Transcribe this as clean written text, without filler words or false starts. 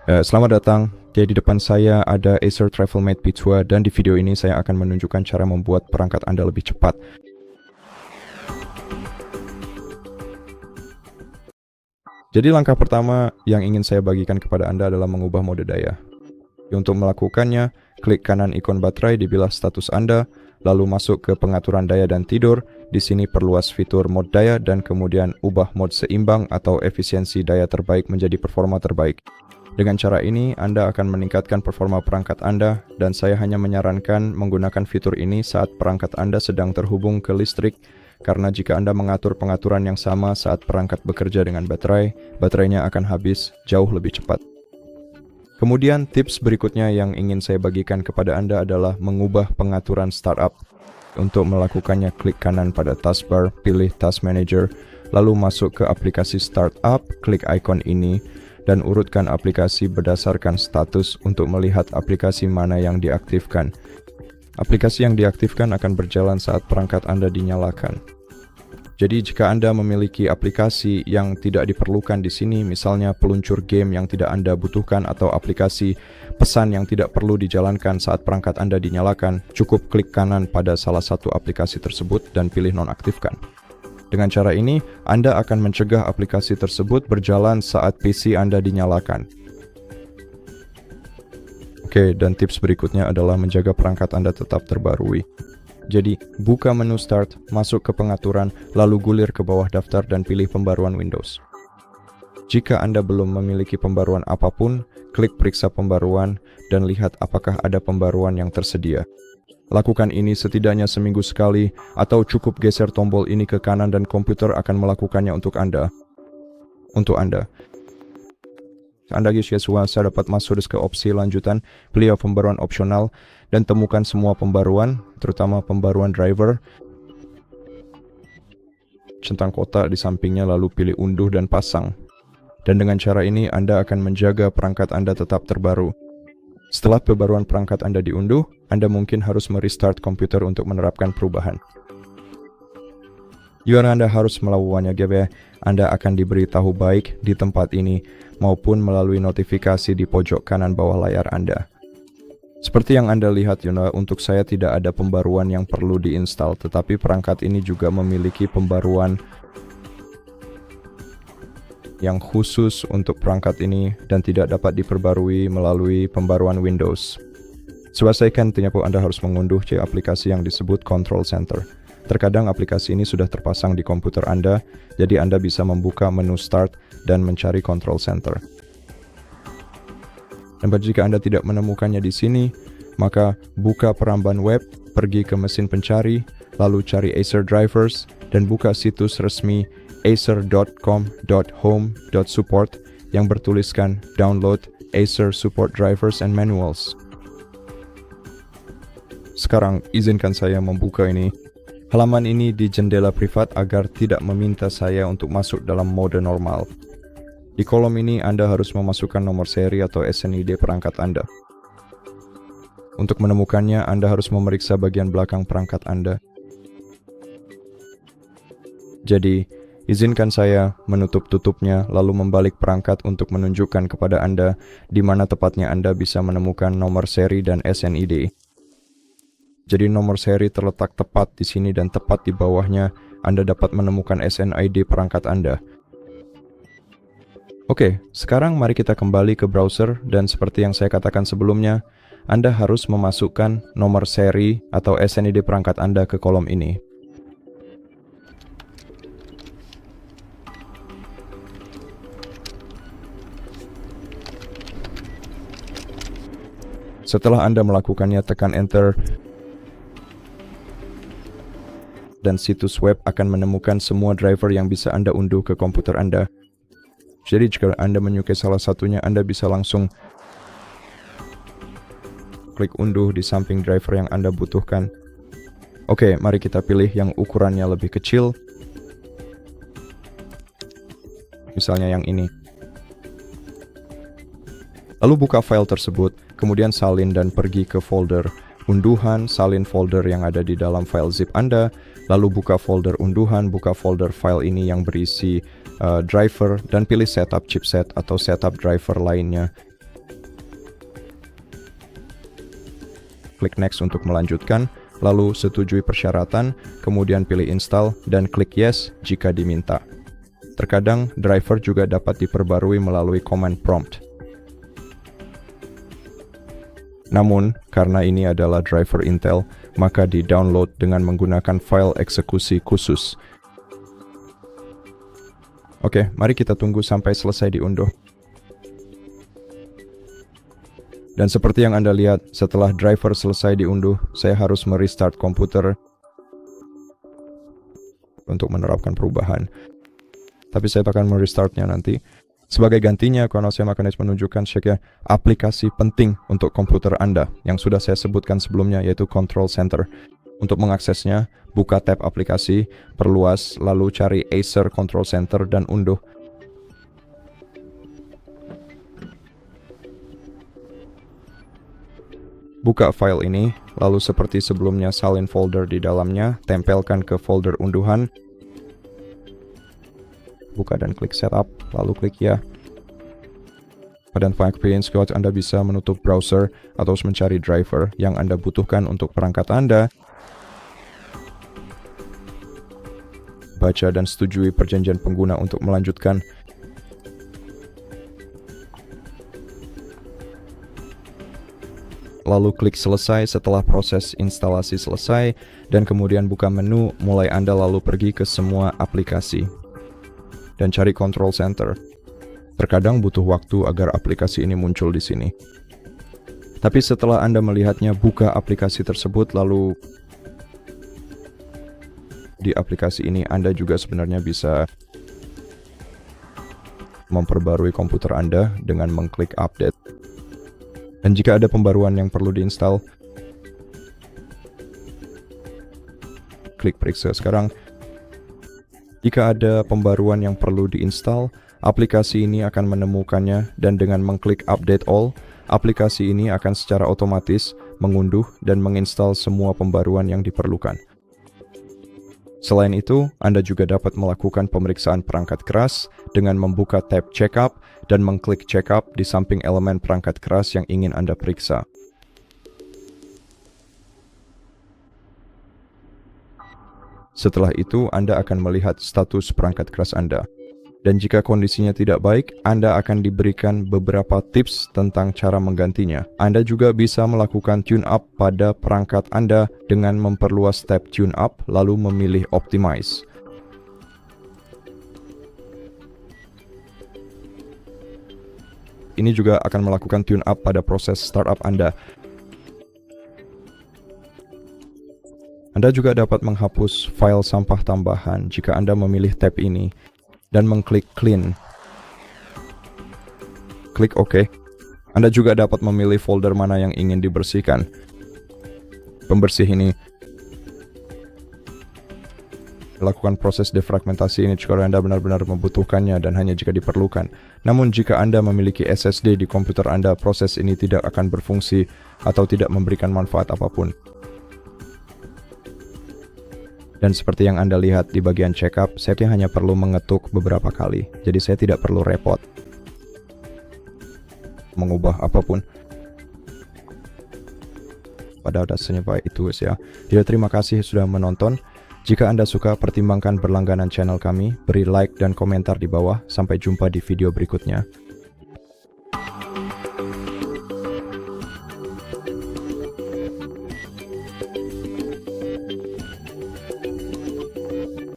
Selamat datang. Di depan saya ada Acer Travelmate P2 dan di video ini saya akan menunjukkan cara membuat perangkat Anda lebih cepat. Jadi langkah pertama yang ingin saya bagikan kepada Anda adalah mengubah mode daya. Untuk melakukannya, klik kanan ikon baterai di bilah status Anda, lalu masuk ke pengaturan daya dan tidur. Di sini perluas fitur mode daya dan kemudian ubah mode seimbang atau efisiensi daya terbaik menjadi performa terbaik. Dengan cara ini, Anda akan meningkatkan performa perangkat Anda dan saya hanya menyarankan menggunakan fitur ini saat perangkat Anda sedang terhubung ke listrik karena jika Anda mengatur pengaturan yang sama saat perangkat bekerja dengan baterai, baterainya akan habis jauh lebih cepat. Kemudian tips berikutnya yang ingin saya bagikan kepada Anda adalah mengubah pengaturan startup. Untuk melakukannya, klik kanan pada taskbar, pilih Task Manager, lalu masuk ke aplikasi startup, klik ikon ini, dan urutkan aplikasi berdasarkan status untuk melihat aplikasi mana yang diaktifkan. Aplikasi yang diaktifkan akan berjalan saat perangkat Anda dinyalakan. Jadi jika Anda memiliki aplikasi yang tidak diperlukan di sini, misalnya peluncur game yang tidak Anda butuhkan atau aplikasi pesan yang tidak perlu dijalankan saat perangkat Anda dinyalakan, cukup klik kanan pada salah satu aplikasi tersebut dan pilih nonaktifkan. Dengan cara ini, Anda akan mencegah aplikasi tersebut berjalan saat PC Anda dinyalakan. Oke, dan tips berikutnya adalah menjaga perangkat Anda tetap terbarui. Jadi, buka menu Start, masuk ke pengaturan, lalu gulir ke bawah daftar dan pilih pembaruan Windows. Jika Anda belum memiliki pembaruan apapun, klik periksa pembaruan dan lihat apakah ada pembaruan yang tersedia. Lakukan ini setidaknya seminggu sekali, atau cukup geser tombol ini ke kanan dan komputer akan melakukannya untuk Anda. Anda saya dapat masuk ke opsi lanjutan, pilih pembaruan opsional, dan temukan semua pembaruan, terutama pembaruan driver. Centang kotak di sampingnya lalu pilih unduh dan pasang. Dan dengan cara ini Anda akan menjaga perangkat Anda tetap terbaru. Setelah pembaruan perangkat Anda diunduh, Anda mungkin harus merestart komputer untuk menerapkan perubahan. Jika Anda harus melakukannya, Anda akan diberitahu baik di tempat ini maupun melalui notifikasi di pojok kanan bawah layar Anda. Seperti yang Anda lihat, untuk saya tidak ada pembaruan yang perlu diinstal, tetapi perangkat ini juga memiliki pembaruan yang khusus untuk perangkat ini dan tidak dapat diperbarui melalui pembaruan Windows. Selesaikan Anda harus mengunduh aplikasi yang disebut Control Center. Terkadang aplikasi ini sudah terpasang di komputer Anda, jadi Anda bisa membuka menu Start dan mencari Control Center. Dan jika Anda tidak menemukannya di sini, maka buka peramban web, pergi ke mesin pencari, lalu cari Acer Drivers, dan buka situs resmi acer.com.home.support yang bertuliskan Download Acer Support Drivers and Manuals. Sekarang izinkan saya membuka ini. Halaman ini di jendela privat agar tidak meminta saya untuk masuk dalam mode normal. Di kolom ini Anda harus memasukkan nomor seri atau SNID perangkat Anda. Untuk menemukannya, Anda harus memeriksa bagian belakang perangkat Anda. Jadi, izinkan saya menutup tutupnya lalu membalik perangkat untuk menunjukkan kepada Anda di mana tepatnya Anda bisa menemukan nomor seri dan SNID. Jadi nomor seri terletak tepat di sini dan tepat di bawahnya Anda dapat menemukan SNID perangkat Anda. Oke, sekarang mari kita kembali ke browser dan seperti yang saya katakan sebelumnya, Anda harus memasukkan nomor seri atau SNID perangkat Anda ke kolom ini. Setelah Anda melakukannya, tekan Enter. Dan situs web akan menemukan semua driver yang bisa Anda unduh ke komputer Anda. Jadi jika Anda menyukai salah satunya, Anda bisa langsung klik unduh di samping driver yang Anda butuhkan. Oke, mari kita pilih yang ukurannya lebih kecil. Misalnya yang ini. Lalu buka file tersebut, kemudian salin dan pergi ke folder unduhan, salin folder yang ada di dalam file zip Anda, lalu buka folder unduhan, buka folder file ini yang berisi driver, dan pilih setup chipset atau setup driver lainnya. klik next untuk melanjutkan, lalu setujui persyaratan, kemudian pilih install, dan klik yes jika diminta. Terkadang, driver juga dapat diperbarui melalui command prompt. Namun, karena ini adalah driver Intel, maka di-download dengan menggunakan file eksekusi khusus. Oke, mari kita tunggu sampai selesai diunduh. Dan seperti yang Anda lihat, setelah driver selesai diunduh, saya harus merestart komputer untuk menerapkan perubahan. Tapi saya akan merestartnya nanti. Sebagai gantinya, Konosea Mechanics menunjukkan sebagai aplikasi penting untuk komputer Anda yang sudah saya sebutkan sebelumnya, yaitu Control Center. Untuk mengaksesnya, buka tab aplikasi, perluas, lalu cari Acer Control Center dan unduh. Buka file ini, lalu seperti sebelumnya salin folder di dalamnya, tempelkan ke folder unduhan. Buka dan klik setup, lalu klik ya. Pada file experience code, Anda bisa menutup browser atau mencari driver yang Anda butuhkan untuk perangkat Anda. Baca dan setujui perjanjian pengguna untuk melanjutkan. Lalu klik selesai setelah proses instalasi selesai, dan kemudian buka menu, mulai Anda lalu pergi ke semua aplikasi. Dan cari Control Center. Terkadang butuh waktu agar aplikasi ini muncul di sini. Tapi setelah Anda melihatnya, buka aplikasi tersebut, lalu di aplikasi ini Anda juga sebenarnya bisa memperbarui komputer Anda dengan mengklik update. Dan jika ada pembaruan yang perlu diinstal, klik periksa sekarang. Jika ada pembaruan yang perlu diinstal, aplikasi ini akan menemukannya dan dengan mengklik update all, aplikasi ini akan secara otomatis mengunduh dan menginstal semua pembaruan yang diperlukan. Selain itu, Anda juga dapat melakukan pemeriksaan perangkat keras dengan membuka tab Checkup dan mengklik Checkup di samping elemen perangkat keras yang ingin Anda periksa. Setelah itu, Anda akan melihat status perangkat keras Anda. Dan jika kondisinya tidak baik, Anda akan diberikan beberapa tips tentang cara menggantinya. Anda juga bisa melakukan tune-up pada perangkat Anda dengan memperluas tab tune-up, lalu memilih optimize. Ini juga akan melakukan tune-up pada proses startup Anda. Anda juga dapat menghapus file sampah tambahan jika Anda memilih tab ini dan mengklik clean. Klik OK. Anda juga dapat memilih folder mana yang ingin dibersihkan. Pembersih ini lakukan proses defragmentasi ini jika Anda benar-benar membutuhkannya dan hanya jika diperlukan. Namun jika Anda memiliki SSD di komputer Anda, proses ini tidak akan berfungsi atau tidak memberikan manfaat apapun. Dan seperti yang Anda lihat di bagian checkup, saya hanya perlu mengetuk beberapa kali. Jadi saya tidak perlu repot mengubah apapun. Pada dasarnya baik itu ya. Jadi terima kasih sudah menonton. Jika Anda suka, pertimbangkan berlangganan channel kami, beri like dan komentar di bawah. Sampai jumpa di video berikutnya.